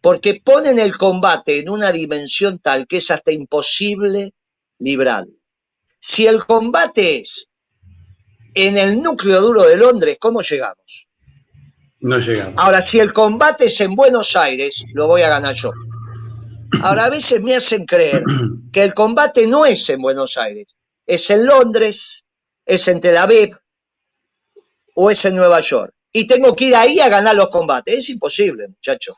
B: porque ponen el combate en una dimensión tal que es hasta imposible librarlo. Si el combate es en el núcleo duro de Londres, ¿cómo llegamos?
A: No llegamos.
B: Ahora, si el combate es en Buenos Aires, lo voy a ganar yo. Ahora, a veces me hacen creer que el combate no es en Buenos Aires, es en Londres, es en Tel Aviv o es en Nueva York. Y tengo que ir ahí a ganar los combates. Es imposible, muchachos.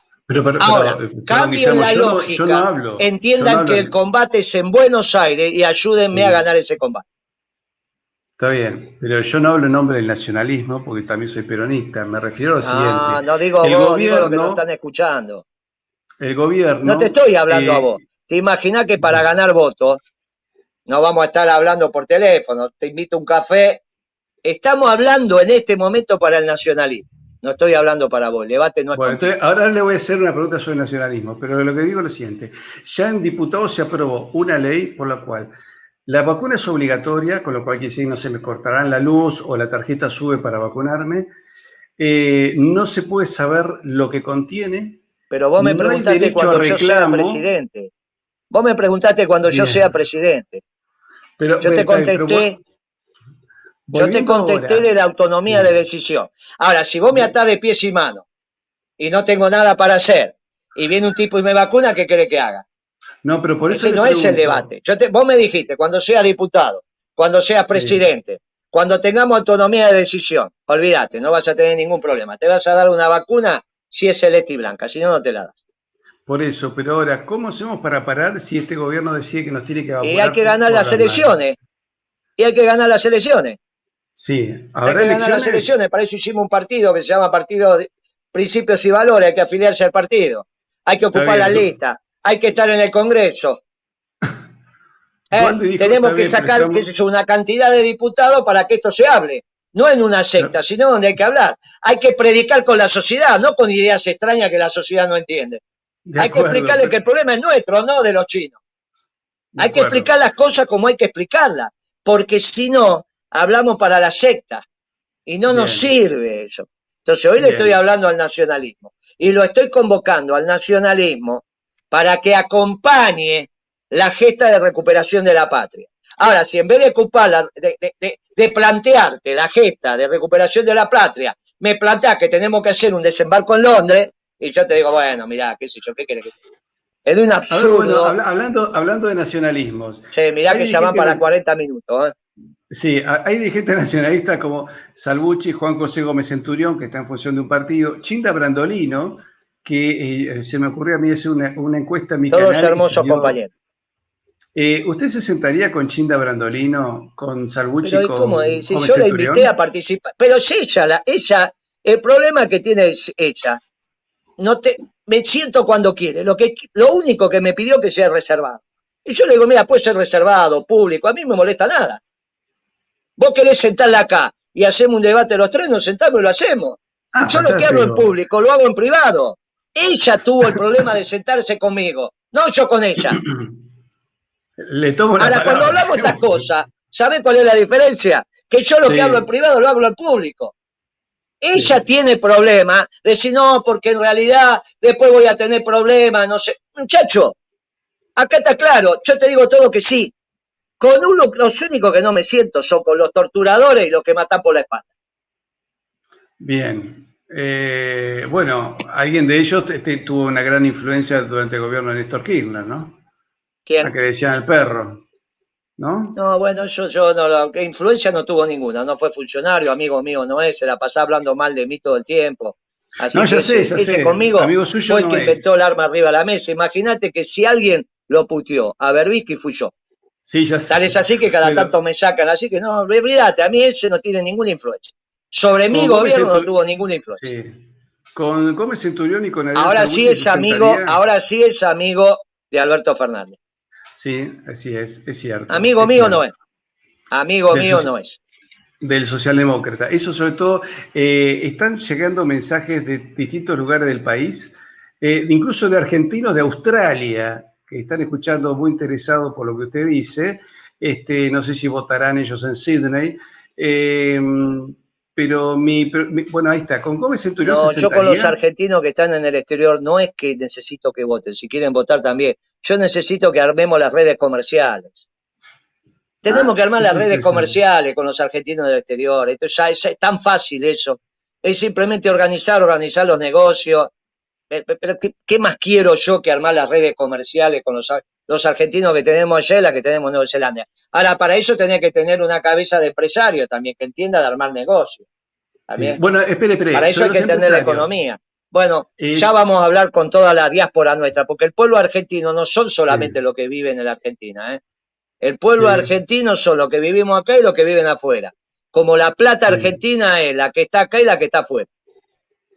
B: Ahora, cambien la lógica,
A: yo no hablo,
B: entiendan que el combate es en Buenos Aires y ayúdenme a ganar ese combate.
A: Está bien, pero yo no hablo en nombre del nacionalismo porque también soy peronista. Me refiero a lo siguiente.
B: No digo vos, digo lo que nos están escuchando.
A: El gobierno...
B: No te estoy hablando a vos. Te imaginás que para ganar votos no vamos a estar hablando por teléfono, te invito a un café. Estamos hablando en este momento para el nacionalismo. No estoy hablando para vos, el debate no es
A: bueno, entonces, ahora le voy a hacer una pregunta sobre el nacionalismo, pero lo que digo es lo siguiente. Ya en diputados se aprobó una ley por la cual la vacuna es obligatoria, con lo cual quiere decir no se me cortarán la luz o la tarjeta sube para vacunarme. No se puede saber lo que contiene.
B: Pero vos me preguntaste cuando yo sea presidente. Vos me preguntaste cuando yo sea presidente. Pero, yo te contesté... Yo te contesté de la autonomía de decisión. Ahora, si vos me atás de pies y manos y no tengo nada para hacer y viene un tipo y me vacuna, ¿qué querés que haga?
A: No, pero por eso
B: ese no es el debate. Vos me dijiste, cuando seas diputado, cuando seas presidente, cuando tengamos autonomía de decisión, olvídate, no vas a tener ningún problema. Te vas a dar una vacuna si es celeste y blanca, si no, no te la das.
A: Por eso, pero ahora, ¿cómo hacemos para parar si este gobierno decide que nos tiene que vacunar?
B: Y hay que ganar las elecciones. Y hay que ganar las elecciones.
A: Sí,
B: hay que ganar las elecciones. Para eso hicimos un partido que se llama Partido de Principios y Valores. Hay que afiliarse al partido. Hay que ocupar la lista. Hay que estar en el Congreso. Tenemos que sacar una cantidad de diputados para que esto se hable. No en una secta, sino donde hay que hablar. Hay que predicar con la sociedad, no con ideas extrañas que la sociedad no entiende. Hay que explicarle que el problema es nuestro, no de los chinos. Hay que explicar las cosas como hay que explicarlas. Porque si no, hablamos para la secta y no nos sirve eso. Entonces hoy le estoy hablando al nacionalismo y lo estoy convocando al nacionalismo para que acompañe la gesta de recuperación de la patria. Ahora, si en vez de ocupar de plantearte la gesta de recuperación de la patria, me planteas que tenemos que hacer un desembarco en Londres, y yo te digo, bueno, mirá, qué sé yo, ¿qué querés que te diga? Es de un absurdo.
A: Hablando de nacionalismos.
B: Sí, mirá que ya van para 40 minutos, ¿eh?
A: Sí, hay dirigentes nacionalistas como Salvucci, Juan José Gómez Centurión, que está en función de un partido, Chinda Brandolino, que se me ocurrió a mí hacer una encuesta en mi canal.
B: Todos hermosos compañeros.
A: ¿Usted se sentaría con Chinda Brandolino, con Salvucci,
B: pero
A: con
B: ¿cómo? Si yo la invité a participar, pero es ella, el problema que tiene es ella. Me siento cuando quiere, lo único que me pidió que sea reservado. Y yo le digo, mira, puede ser reservado, público, a mí no me molesta nada. Vos querés sentarla acá y hacemos un debate los tres, nos sentamos y lo hacemos. Yo lo que hablo en público, lo hago en privado. Ella tuvo el problema de sentarse conmigo, no yo con ella. Ahora, cuando hablamos estas cosas, ¿sabés cuál es la diferencia? Que yo lo que hablo en privado lo hablo en público. Ella tiene problemas de decir, no, porque en realidad después voy a tener problemas, no sé. Muchacho, acá está claro, yo te digo todo que sí. Los únicos que no me siento son con los torturadores y los que matan por la espalda.
A: Bien. Bueno, alguien de ellos tuvo una gran influencia durante el gobierno de Néstor Kirchner, ¿no?
B: ¿Quién?
A: La que decían el perro. ¿no?
B: No, bueno, yo no, que influencia no tuvo ninguna, no fue funcionario, amigo mío no es, se la pasaba hablando mal de mí todo el tiempo.
A: No,
B: Así que
A: ya
B: ese
A: sé,
B: conmigo
A: amigo suyo
B: fue el
A: no
B: que
A: es.
B: inventó el arma arriba de la mesa. Imagínate que si alguien lo puteó a Berbisky fui yo.
A: Sí, ya
B: Tal es
A: sé.
B: así que cada
A: Bueno,
B: tanto me sacan, así que no, olvídate, a mí ese no tiene ninguna influencia. Sobre mi
A: con Gómez,
B: gobierno no tuvo ninguna influencia.
A: sí. Con Gómez Centurión y con Adrián Salwinti se sentaría.
B: Ahora sí es amigo de Alberto Fernández.
A: Sí, así es cierto,
B: Amigo
A: es
B: mío no
A: cierto.
B: es, amigo
A: Del,
B: mío no es.
A: del socialdemócrata. Eso sobre todo, están llegando mensajes de distintos lugares del país, incluso de argentinos de Australia, que están escuchando muy interesados por lo que usted dice. No sé si votarán ellos en Sydney. eh, bueno, ahí está. ¿Con Gómez Centurión se
B: No, yo con los
A: sentaría?
B: argentinos que están en el exterior no es que necesito que voten, si quieren votar también. Yo necesito que armemos las redes comerciales. Tenemos que
A: Ah,
B: armar las
A: eso es
B: redes
A: interesante.
B: comerciales con los argentinos del exterior. Entonces ya es tan fácil eso. Es simplemente organizar los negocios. Pero ¿qué más quiero yo que armar las redes comerciales con los argentinos que tenemos allá y las que tenemos en Nueva Zelanda? Ahora, para eso tenía que tener una cabeza de empresario también, que entienda de armar negocios.
A: Sí.
B: También.
A: Bueno,
B: Para
A: espere,
B: eso
A: sobre
B: hay que
A: los
B: entender la
A: empresarios.
B: economía. Bueno, ya
A: Eh,
B: vamos a hablar con toda la diáspora nuestra, porque el pueblo argentino no son solamente
A: sí,
B: los que viven en la Argentina, ¿eh? El pueblo
A: sí,
B: argentino son los que vivimos acá y los que viven afuera. Como la plata
A: sí.
B: argentina es la que está acá y la que está afuera.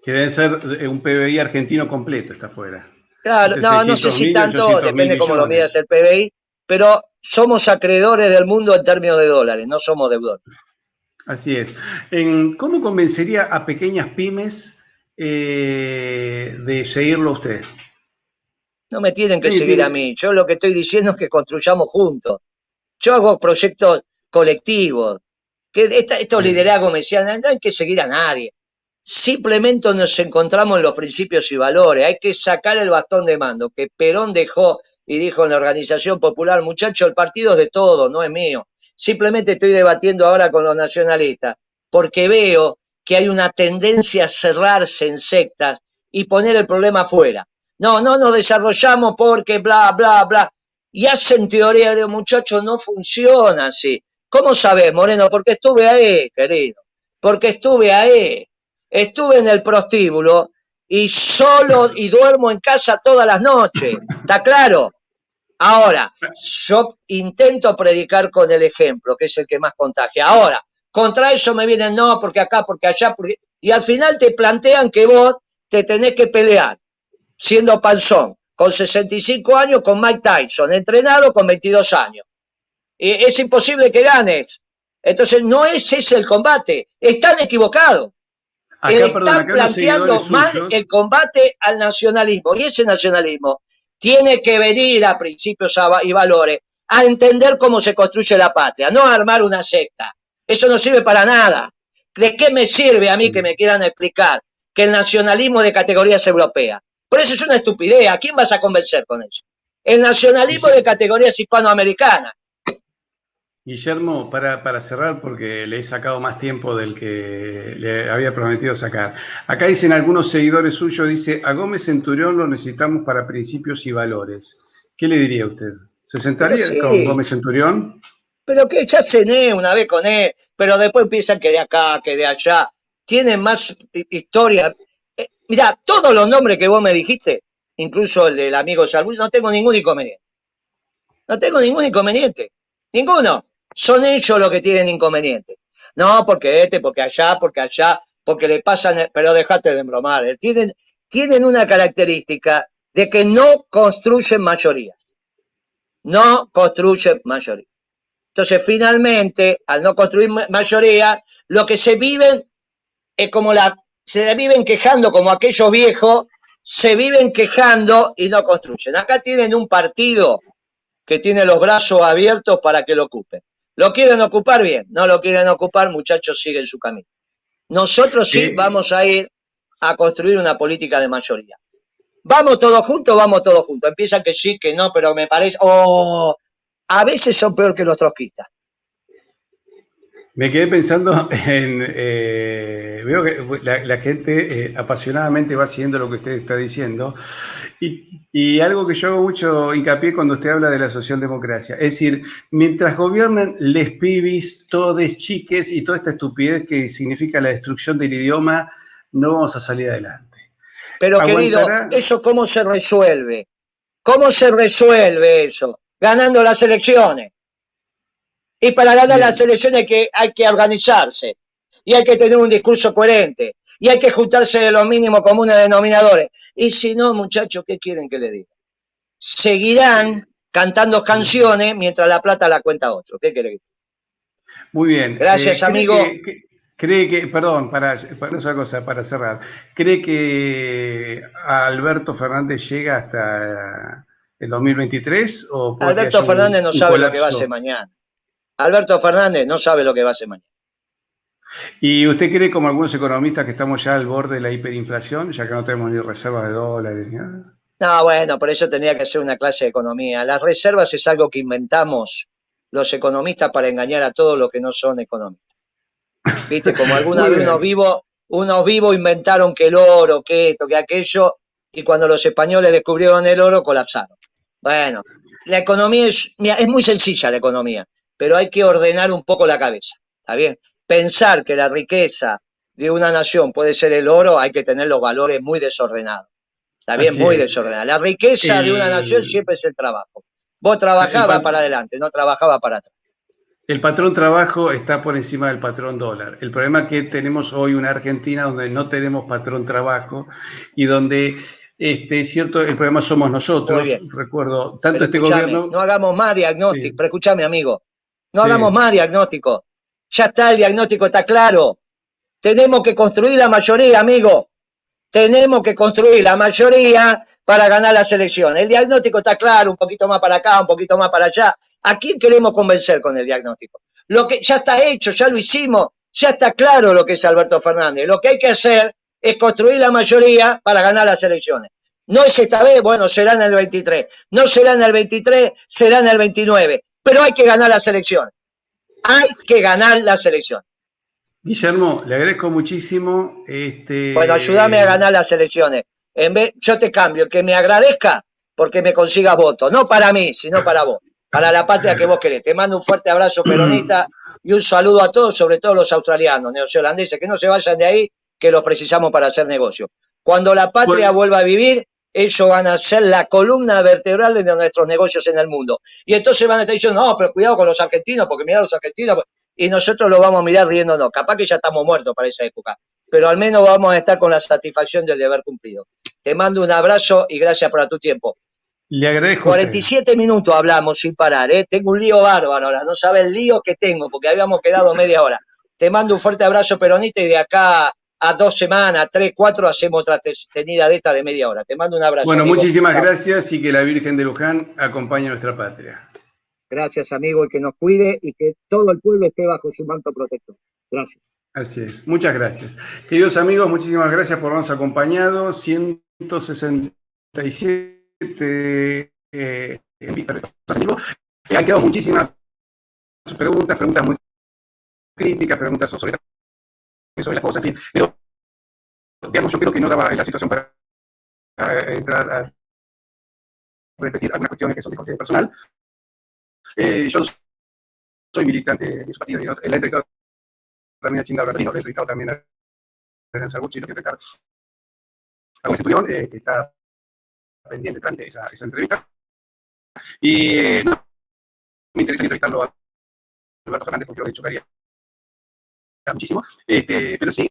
A: Que debe ser un PBI argentino completo, está afuera.
B: Claro,
A: Entre
B: no sé
A: 600
B: si
A: mil y
B: tanto,
A: 800 mil
B: depende cómo lo midas
A: millones.
B: el PBI, pero somos acreedores del mundo en términos de dólares, no somos deudores.
A: Así es. ¿Cómo convencería a pequeñas pymes de seguirlo a usted?
B: No me tienen que
A: Sí,
B: seguir a mí. Yo lo que estoy diciendo es que construyamos juntos. Yo hago proyectos colectivos. Estos
A: sí,
B: liderazgos me decían, no hay que seguir a nadie. Simplemente nos encontramos en los principios y valores. Hay que sacar el bastón de mando que Perón dejó y dijo en la Organización Popular, muchachos, el partido es de todos, no es mío. Simplemente estoy debatiendo ahora con los nacionalistas, porque veo que hay una tendencia a cerrarse en sectas y poner el problema afuera. No, no nos desarrollamos porque bla, bla, bla. Y hacen teoría de muchachos, no funciona así. ¿Cómo sabés, Moreno? Porque estuve ahí, querido. Porque estuve ahí. Estuve en el prostíbulo y solo y duermo en casa todas las noches. ¿Está claro? Ahora, yo intento predicar con el ejemplo, que es el que más contagia. Ahora, contra eso me vienen, no, porque acá, porque allá, porque... y al final te plantean que vos te tenés que pelear, siendo panzón, con 65 años, con Mike Tyson, entrenado con 22 años. Y es imposible que ganes. Entonces, no es ese el combate. Están equivocados.
A: perdón,
B: Están
A: acá los seguidores
B: planteando mal
A: suyos,
B: el combate al nacionalismo. Y ese nacionalismo tiene que venir a principios y valores, a entender cómo se construye la patria, no a armar una secta. Eso no sirve para nada. ¿De qué me sirve a mí que me quieran explicar que el nacionalismo es de categorías europeas? Por eso es una estupidez. ¿A quién vas a convencer con eso? El nacionalismo de categorías hispanoamericanas.
A: Guillermo, para cerrar, porque le he sacado más tiempo del que le había prometido sacar. Acá dicen algunos seguidores suyos, dice, a Gómez Centurión lo necesitamos para principios y valores. ¿Qué le diría usted? ¿Se
B: Pero
A: sentaría con
B: sí,
A: Gómez Centurión?
B: pero que ya cené una vez con él, pero después empiezan que de acá, que de allá. Tienen más historia. Mirá, todos los nombres que vos me dijiste, incluso el del amigo Salud, no tengo ningún inconveniente. No tengo ningún inconveniente. Ninguno. Son ellos los que tienen inconveniente. No, porque allá, porque le pasan, pero dejate de embromar. Tienen una característica de que no construyen mayoría. No construyen mayoría. Entonces, finalmente, al no construir mayoría, lo que se viven es como se viven quejando como aquellos viejos, se viven quejando y no construyen. Acá tienen un partido que tiene los brazos abiertos para que lo ocupen. ¿Lo quieren ocupar? Bien. No lo quieren ocupar, muchachos, siguen su camino. Nosotros sí
A: Eh,
B: vamos a ir a construir una política de mayoría. Vamos todos juntos. Empiezan que sí, que no, pero me parece, a veces son peor que los trotskistas.
A: Me quedé pensando en, veo que la gente apasionadamente va siguiendo lo que usted está diciendo y algo que yo hago mucho hincapié cuando usted habla de la socialdemocracia, es decir, mientras gobiernen les pibis, todes, chiques y toda esta estupidez que significa la destrucción del idioma, no vamos a salir adelante.
B: Pero querido,
A: ¿Aguantará?
B: ¿eso cómo se resuelve? ¿Cómo se resuelve eso? Ganando las elecciones. Y para ganar las
A: Bien,
B: elecciones hay que organizarse. Y hay que tener un discurso coherente. Y hay que juntarse de los mínimos comunes denominadores. Y si no, muchachos, ¿qué quieren que les diga? Seguirán cantando canciones mientras la plata la cuenta otro. ¿Qué quiere que diga?
A: muy bien.
B: Gracias, amigo.
A: Cree que, perdón, para esa cosa, para cerrar, ¿cree que Alberto Fernández llega hasta el 2023 o puede que
B: Alberto
A: haya
B: Fernández no
A: un
B: sabe lo que va a hacer
A: colapso?
B: mañana. Alberto Fernández no sabe lo que va a hacer mañana.
A: ¿Y usted cree, como algunos economistas, que estamos ya al borde de la hiperinflación, ya que no tenemos ni reservas de dólares ni nada?
B: No, bueno, por eso tenía que ser una clase de economía. Las reservas es algo que inventamos los economistas para engañar a todos los que no son economistas. Viste, como alguna
A: Muy
B: vez
A: bien.
B: unos vivos inventaron que el oro, que esto, que aquello, y cuando los españoles descubrieron el oro, colapsaron. Bueno, la economía mira, es muy sencilla la economía, pero hay que ordenar un poco la cabeza. ¿Está bien? Pensar que la riqueza de una nación puede ser el oro, hay que tener los valores muy desordenados. Está bien,
A: Así
B: muy
A: es.
B: desordenada. La riqueza de una nación
A: El,
B: siempre es el trabajo. Vos
A: el,
B: trabajabas
A: pa-
B: para adelante, no trabajabas para atrás.
A: el patrón trabajo está por encima del patrón dólar. El problema es que tenemos hoy una Argentina donde no tenemos patrón trabajo y donde, es cierto, el problema somos
B: Muy
A: nosotros.
B: bien.
A: Recuerdo, tanto
B: Pero
A: este
B: escúchame,
A: gobierno,
B: no hagamos más diagnóstico.
A: sí,
B: Pero escúchame, amigo, no hagamos
A: sí,
B: más diagnóstico. Ya está, el diagnóstico está claro. Tenemos que construir la mayoría, amigo. Tenemos que construir la mayoría para ganar las elecciones. El diagnóstico está claro, un poquito más para acá, un poquito más para allá. ¿A quién queremos convencer con el diagnóstico? Lo que ya está hecho, ya lo hicimos, ya está claro lo que es Alberto Fernández. Lo que hay que hacer es construir la mayoría para ganar las elecciones. No es esta vez, bueno, será en el 23. No será en el 23, será en el 29. Pero hay que ganar las elecciones. Hay que ganar las elecciones.
A: Guillermo, le agradezco muchísimo.
B: Bueno, ayúdame a ganar las elecciones. En vez, yo te cambio, que me agradezca porque me consigas votos. No para mí, sino para vos. Para la patria que vos querés. Te mando un fuerte abrazo peronista y un saludo a todos, sobre todo los australianos, neozelandeses, que no se vayan de ahí, que los precisamos para hacer negocio. Cuando la patria
A: Bueno,
B: vuelva a vivir, ellos van a ser la columna vertebral de nuestros negocios en el mundo. Y entonces van a estar diciendo, no, pero cuidado con los argentinos, porque mirá los argentinos. Y nosotros los vamos a mirar riéndonos. Capaz que ya estamos muertos para esa época, pero al menos vamos a estar con la satisfacción del deber cumplido. Te mando un abrazo y gracias por tu tiempo.
A: le agradezco a usted.
B: 47 minutos hablamos sin parar, ¿eh? Tengo un lío bárbaro ahora, no sabes el lío que tengo, porque habíamos quedado media hora. Te mando un fuerte abrazo peronista y de acá a 2 semanas, 3, 4, hacemos otra tenida de esta de media hora. Te mando un abrazo,
A: Bueno,
B: amigo.
A: muchísimas
B: Chao.
A: gracias y que la Virgen de Luján acompañe a nuestra patria.
B: Gracias, amigo, y que nos cuide y que todo el pueblo esté bajo su manto protector. Gracias.
A: Así es, muchas gracias. Queridos amigos, muchísimas gracias por habernos acompañado. 167 han quedado muchísimas preguntas muy críticas, preguntas sobre las cosas, en fin, pero digamos, yo creo que no daba la situación para entrar a repetir algunas cuestiones que son de contenido personal. Yo no soy militante de su partido, la he entrevistado también a Chinda Blandino, lo he entrevistado también a Hernán Sargucci, lo que entrevistar a un centurión, que está pendiente también de esa entrevista. Y no me interesa entrevistarlo a Alberto Fernández porque lo he dicho que haría muchísimo, pero sí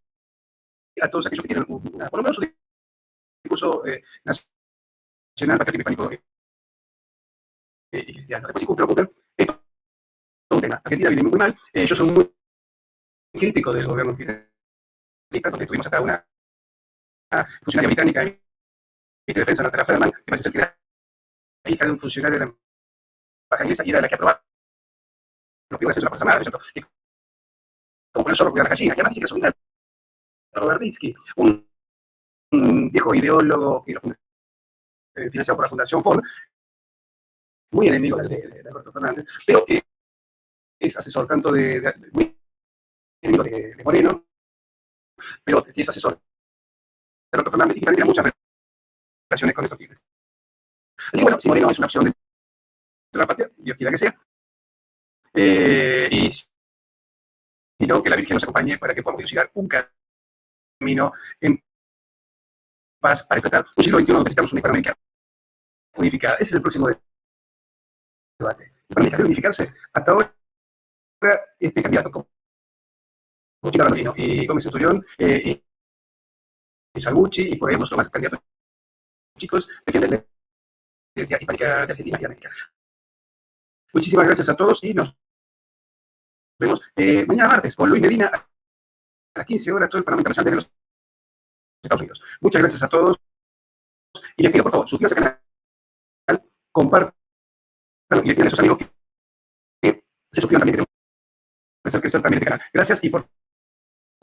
A: a todos aquellos que tienen por lo menos un discurso nacional, patriótico, hispánico y cristiano. Después, si cumplen o cumplen, esto es un tema. Argentina viene muy mal. Yo soy muy crítico del gobierno kirchnerista, donde tuvimos hasta una funcionaria británica, ministra de Defensa, Natalia Federman, que parece ser que era la hija de un funcionario de la embajada inglesa y era la que aprobaba lo que iba a ser una cosa mala, ¿no es cierto? Y como con el zorro cuidar las gallinas, y además dice que es un Robertitsky, un viejo ideólogo que lo financiado por la Fundación Ford, muy enemigo de Alberto Fernández, pero es asesor tanto muy enemigo de Moreno, pero que es asesor de Alberto Fernández y que también tiene muchas relaciones con estos tigres. Así que bueno, si Moreno es una opción de la patria, Dios quiera que sea, y si no, que la Virgen nos acompañe para que podamos dilucidar un camino en paz para enfrentar un siglo XXI donde necesitamos una Hispanoamérica unificada. Ese es el próximo debate. Hispanoamérica debe unificarse. Hasta ahora, este candidato, como Chica Randolino y Gómez Centurión, y Salvucci, y por ahí los más candidatos chicos, defienden la identidad hispánica de Argentina y América. Muchísimas gracias a todos y nos vemos mañana martes con Luis Medina a las 15 horas, todo el Parlamento Nacional desde los Estados Unidos. Muchas gracias a todos y les pido, por favor, suscríbanse al canal, compartan y le pidan a sus amigos que se suscriban también, que tenemos que hacer crecer también este canal. Gracias y por